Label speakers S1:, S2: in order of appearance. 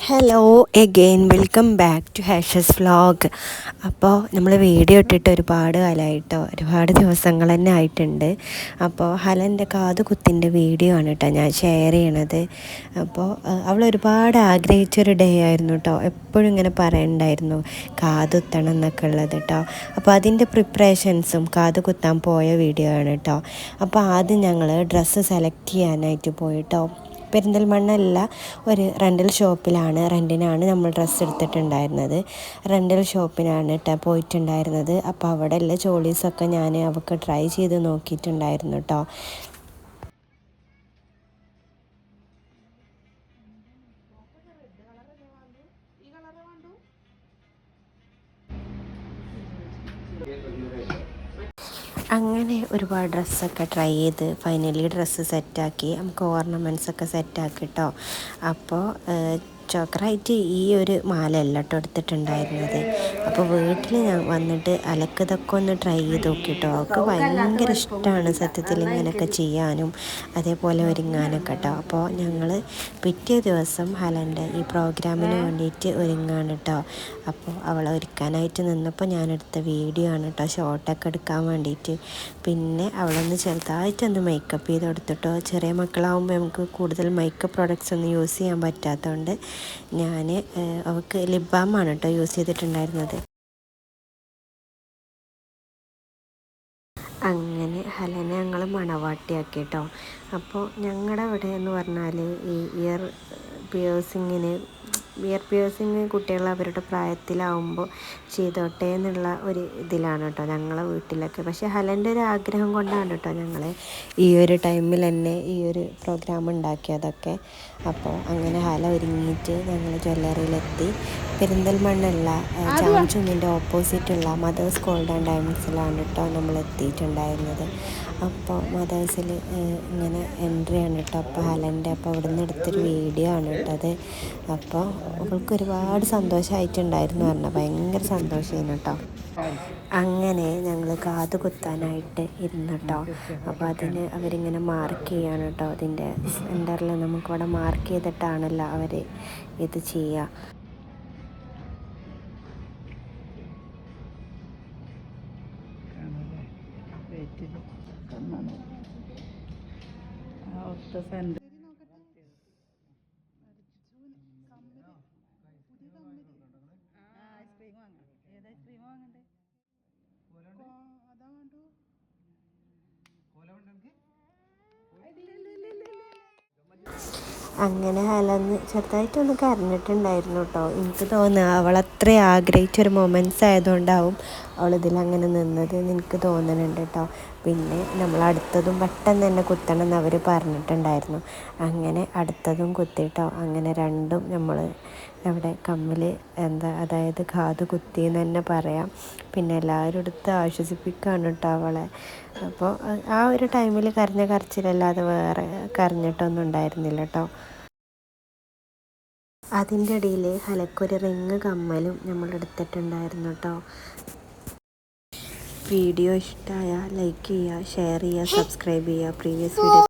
S1: Hello again welcome back to Hashes vlog. അപ്പോൾ നമ്മൾ video ഇട്ടിട്ട് ഒരുപാട് കാലമായിട്ടോ, ഒരുപാട് ദിവസങ്ങൾ തന്നെ ആയിട്ടുണ്ട്. അപ്പോൾ ഹലൻ്റെ കാതുകുത്തിൻ്റെ വീഡിയോ ആണ് കേട്ടോ ഞാൻ ഷെയർ ചെയ്യണത്. അപ്പോൾ അവൾ ഒരുപാട് ആഗ്രഹിച്ചൊരു ഡേ ആയിരുന്നു കേട്ടോ. എപ്പോഴും ഇങ്ങനെ പറയണ്ടായിരുന്നു കാതുകുത്തണം എന്നൊക്കെ ഉള്ളത് കേട്ടോ. അപ്പോൾ അതിൻ്റെ പ്രിപ്പറേഷൻസും കാതുകുത്താൻ പോയ വീഡിയോ ആണ് കേട്ടോ. അപ്പോൾ ആദ്യം ഞങ്ങൾ ഡ്രസ്സ് സെലക്ട് ചെയ്യാനായിട്ട് പോയിട്ടോ. പെരിന്തൽമണ്ണ ഒരു റെൻറ്റിനാണ് നമ്മൾ ഡ്രസ്സ് എടുത്തിട്ടുണ്ടായിരുന്നത്. റെൻ്റൽ ഷോപ്പിനാണ് കേട്ടോ പോയിട്ടുണ്ടായിരുന്നത്. അപ്പോൾ അവിടെ ഉള്ള ചോളീസൊക്കെ ഞാൻ അവൾക്ക് ട്രൈ ചെയ്ത് നോക്കിയിട്ടുണ്ടായിരുന്നു കേട്ടോ. അങ്ങനെ ഒരുപാട് ഡ്രസ്സൊക്കെ ട്രൈ ചെയ്ത് ഫൈനലി ഡ്രസ്സ് സെറ്റാക്കി. നമുക്ക് ഓർണമെൻറ്റ്സൊക്കെ സെറ്റാക്കി കേട്ടോ. അപ്പോൾ ചോക്കറായിട്ട് ഈ ഒരു മാലയല്ല കേട്ടോ എടുത്തിട്ടുണ്ടായിരുന്നത്. അപ്പോൾ വീട്ടിൽ ഞാൻ വന്നിട്ട് അലക്കതൊക്കെ ഒന്ന് ട്രൈ ചെയ്ത് നോക്കി കേട്ടോ. അവൾക്ക് ഭയങ്കര ഇഷ്ടമാണ് സത്യത്തിൽ ഇങ്ങനെയൊക്കെ ചെയ്യാനും അതേപോലെ ഒരുങ്ങാനൊക്കെ കേട്ടോ. അപ്പോൾ ഞങ്ങൾ പിറ്റേ ദിവസം ഹലൻ്റെ ഈ പ്രോഗ്രാമിന് വേണ്ടിയിട്ട് ഒരുങ്ങാണ് കേട്ടോ. അപ്പോൾ അവളെ ഒരുക്കാനായിട്ട് നിന്നപ്പോൾ ഞാനെടുത്ത വീഡിയോ ആണ് കേട്ടോ, ഷോട്ടൊക്കെ എടുക്കാൻ വേണ്ടിയിട്ട്. പിന്നെ അവളൊന്ന് ചെറുതായിട്ടൊന്ന് മേക്കപ്പ് ചെയ്ത് കൊടുത്തിട്ടോ. ചെറിയ മക്കളാകുമ്പോൾ നമുക്ക് കൂടുതൽ മേക്കപ്പ് പ്രോഡക്റ്റ്സ് ഒന്നും യൂസ് ചെയ്യാൻ പറ്റാത്തതുകൊണ്ട് ഞാൻ അവൾക്ക് ലിപ് ബാമാണ് കേട്ടോ യൂസ് ചെയ്തിട്ടുണ്ടായിരുന്നത്. അങ്ങനെ ഹലനെ ഞങ്ങൾ മണവാട്ടിയാക്കി കേട്ടോ. അപ്പോൾ ഞങ്ങളുടെ അവിടെ എന്ന് പറഞ്ഞാൽ ഈ ഇയർ പിയേഴ്സിങ് കുട്ടികൾ അവരുടെ പ്രായത്തിലാവുമ്പോൾ ചെയ്തോട്ടെ എന്നുള്ള ഒരു ഇതിലാണ് കേട്ടോ ഞങ്ങളെ വീട്ടിലൊക്കെ. പക്ഷേ ഹലൻ്റെ ഒരു ആഗ്രഹം കൊണ്ടാണ് കേട്ടോ ഞങ്ങൾ ഈ ഒരു ടൈമിൽ തന്നെ ഈ ഒരു പ്രോഗ്രാം ഉണ്ടാക്കിയതൊക്കെ. അപ്പോൾ അങ്ങനെ ഹല ഒരുങ്ങിയിട്ട് ഞങ്ങൾ ജ്വല്ലറിയിലെത്തി. പെരിന്തൽമണ്ണ ജാംജുമിൻ്റെ ഓപ്പോസിറ്റുള്ള മദേഴ്സ് ഗോൾഡ് ആൻഡ് ഡയമണ്ട്സിലാണ് കേട്ടോ നമ്മൾ എത്തിയിട്ടുണ്ടായിരുന്നത്. അപ്പോൾ മദേഴ്സിൽ ഇങ്ങനെ എൻട്രി ആണ് കേട്ടോ. അപ്പോൾ ഹലൻ്റെ അപ്പോൾ അവിടെ നിന്ന് എടുത്തൊരു വീഡിയോ ആണ് കേട്ടത്. അപ്പോൾ അവൾക്ക് ഒരുപാട് സന്തോഷമായിട്ടുണ്ടായിരുന്നു പറഞ്ഞാൽ ഭയങ്കര സന്തോഷമായിരുന്നു കേട്ടോ. അങ്ങനെ ഞങ്ങൾ കാത് കുത്താനായിട്ട് ഇരുന്നു കേട്ടോ. അപ്പോൾ അതിന് അവരിങ്ങനെ മാർക്ക് ചെയ്യാണ് കേട്ടോ. അതിൻ്റെ സെൻറ്ററിൽ നമുക്കിവിടെ മാർക്ക് ചെയ്തിട്ടാണല്ലോ അവർ ഇത് ചെയ്യുക. അങ്ങനെ ഹലന്ന് ചെറുതായിട്ടൊന്ന് കരഞ്ഞിട്ടുണ്ടായിരുന്നു കേട്ടോ. എനിക്ക് തോന്നുക അവളത്ര ആഗ്രഹിച്ചൊരു മൊമെൻറ്റ്സ് ആയതുകൊണ്ടാവും അവളിതിലങ്ങനെ നിന്നത് എന്ന് എനിക്ക് തോന്നുന്നുണ്ട് കേട്ടോ. പിന്നെ നമ്മൾ അടുത്തതും പെട്ടെന്ന് തന്നെ കുത്തണം എന്ന് അവർ പറഞ്ഞിട്ടുണ്ടായിരുന്നു. അങ്ങനെ അടുത്തതും കുത്തിയിട്ടോ. അങ്ങനെ രണ്ടും നമ്മൾ അവിടെ കമ്മിൽ അതായത് കാത് കുത്തി എന്ന് തന്നെ പറയാം. പിന്നെ എല്ലാവരും എടുത്ത് ആശ്വസിപ്പിക്കുകയാണ് കേട്ടോ അവളെ. അപ്പോൾ ആ ഒരു ടൈമിൽ കരഞ്ഞ കരച്ചിലല്ലാതെ വേറെ കരഞ്ഞിട്ടൊന്നും ഉണ്ടായിരുന്നില്ല കേട്ടോ. അതിൻ്റെ ഇടയിൽ ഹലക്കൊരു റിങ് കമ്മലും നമ്മൾ എടുത്തിട്ടുണ്ടായിരുന്നു കേട്ടോ. വീഡിയോ ഇഷ്ടമായ ലൈക്ക് ചെയ്യുക, ഷെയർ ചെയ്യുക, സബ്സ്ക്രൈബ് ചെയ്യുക. Previous video